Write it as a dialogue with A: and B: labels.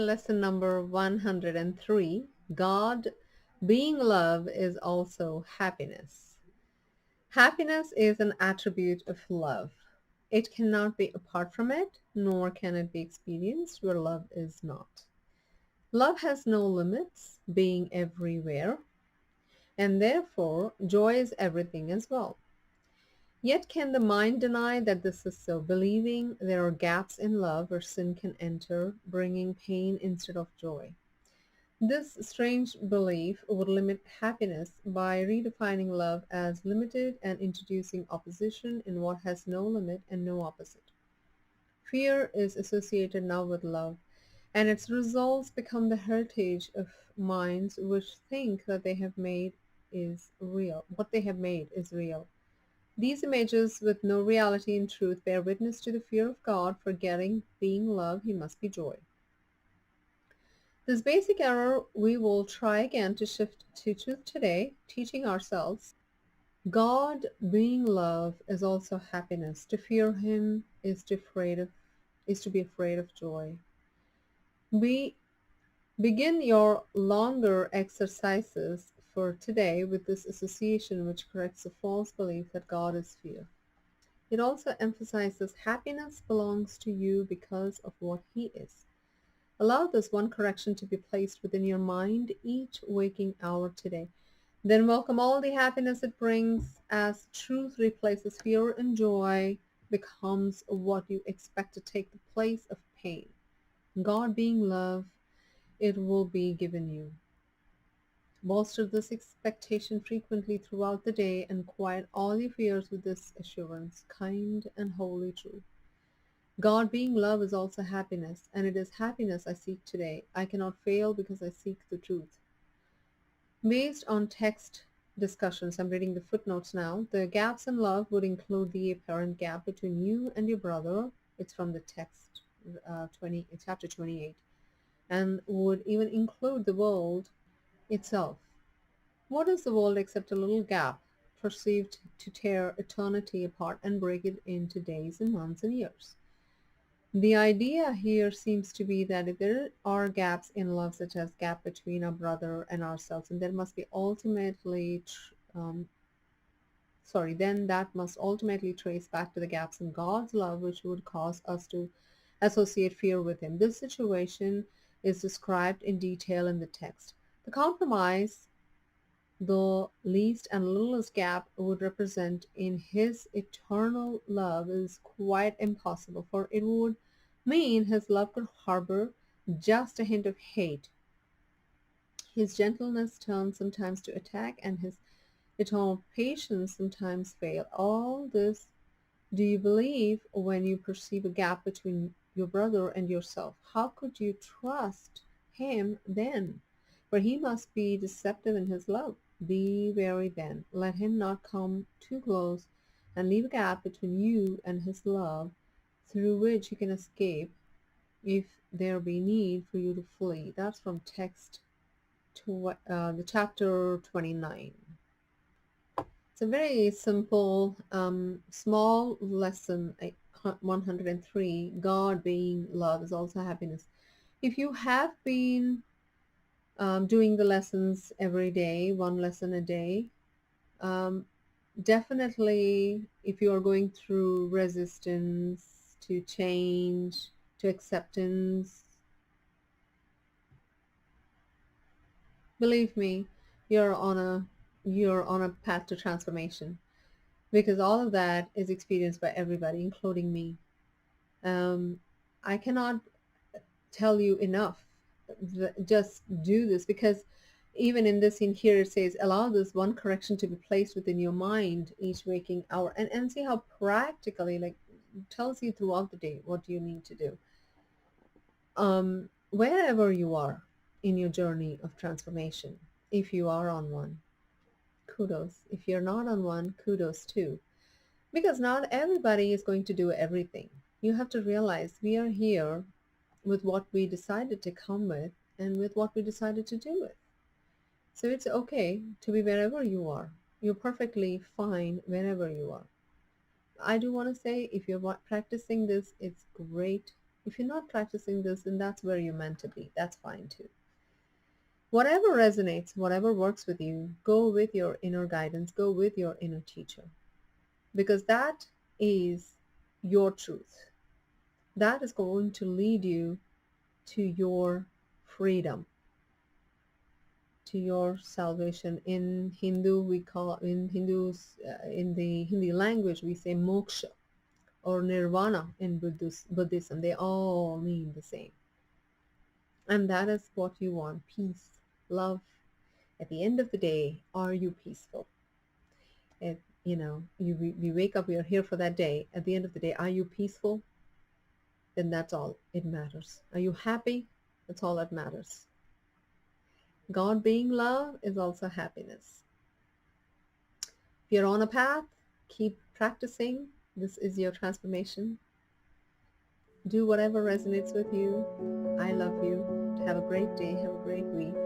A: Lesson number 103. God, being love, is also happiness. Happiness is an attribute of love. It cannot be apart from it, nor can it be experienced where love is not. Love has no limits, being everywhere, and therefore joy is everything as well. Yet can the mind deny that this is so, believing there are gaps in love where sin can enter, bringing pain instead of joy. This strange belief would limit happiness by redefining love as limited and introducing opposition in what has no limit and no opposite. Fear is associated now with love, and its results become the heritage of minds which think that they have made is real. What they have made is real. These images, with no reality in truth, bear witness to the fear of God, forgetting being love, he must be joy. This basic error we will try again to shift to truth today, teaching ourselves God, being love, is also happiness. To fear him is to be afraid of joy. We begin your longer exercises for today with this association which corrects the false belief that God is fear. It also emphasizes happiness belongs to you because of what he is. Allow this one correction to be placed within your mind each waking hour today. Then welcome all the happiness it brings as truth replaces fear and joy becomes what you expect to take the place of pain. God being love, it will be given you. Bolster this expectation frequently throughout the day and quiet all your fears with this assurance, kind and wholly true. God being love is also happiness, and it is happiness I seek today. I cannot fail because I seek the truth. Based on text discussions, I'm reading the footnotes now. The gaps in love would include the apparent gap between you and your brother. It's from the text, chapter 28, and would even include the world itself. What is the world except a little gap perceived to tear eternity apart and break it into days and months and years? The idea here seems to be that if there are gaps in love, such as gap between our brother and ourselves, and there must be ultimately, then that must ultimately trace back to the gaps in God's love, which would cause us to associate fear with him. This situation is described in detail in the text. The compromise, the least and littlest gap would represent in his eternal love, is quite impossible, for it would mean his love could harbor just a hint of hate. His gentleness turns sometimes to attack, and his eternal patience sometimes fail. All this do you believe when you perceive a gap between your brother and yourself? How could you trust him then? For he must be deceptive in his love. Be wary then. Let him not come too close and leave a gap between you and his love through which he can escape if there be need for you to flee. That's from text to the chapter 29. It's a very simple, small lesson, 103. God being love is also happiness. If you have been doing the lessons every day, one lesson a day, um, definitely if you are going through resistance to change, to acceptance, believe me, you're on a you're on a path to transformation, because all of that is experienced by everybody, including me. Um, I cannot tell you enough. Just do this, because even in this in here it says allow this one correction to be placed within your mind each waking hour, and see how practically, like, tells you throughout the day what you need to do. Wherever you are in your journey of transformation, if you are on one, kudos. If you're not on one, kudos too, because not everybody is going to do everything. You have to realize we are here with what we decided to come with and with what we decided to do with. So it's okay to be wherever you are. You're perfectly fine wherever you are. I do want to say, if you're practicing this, it's great. If you're not practicing this, then that's where you're meant to be. That's fine too. Whatever resonates, whatever works with you, go with your inner guidance, go with your inner teacher, because that is your truth. That is going to lead you to your freedom, to your salvation. In Hindu, we call in Hindus in the Hindi language we say moksha or nirvana. In Buddhism, they all mean the same, and that is what you want: peace, love. At the end of the day, are you peaceful? If we wake up, we are here for that day. At the end of the day, are you peaceful? Then that's all it matters. Are you happy? That's all that matters. God being love is also happiness. If you're on a path, keep practicing. This is your transformation. Do whatever resonates with you. I love you. Have a great day. Have a great week.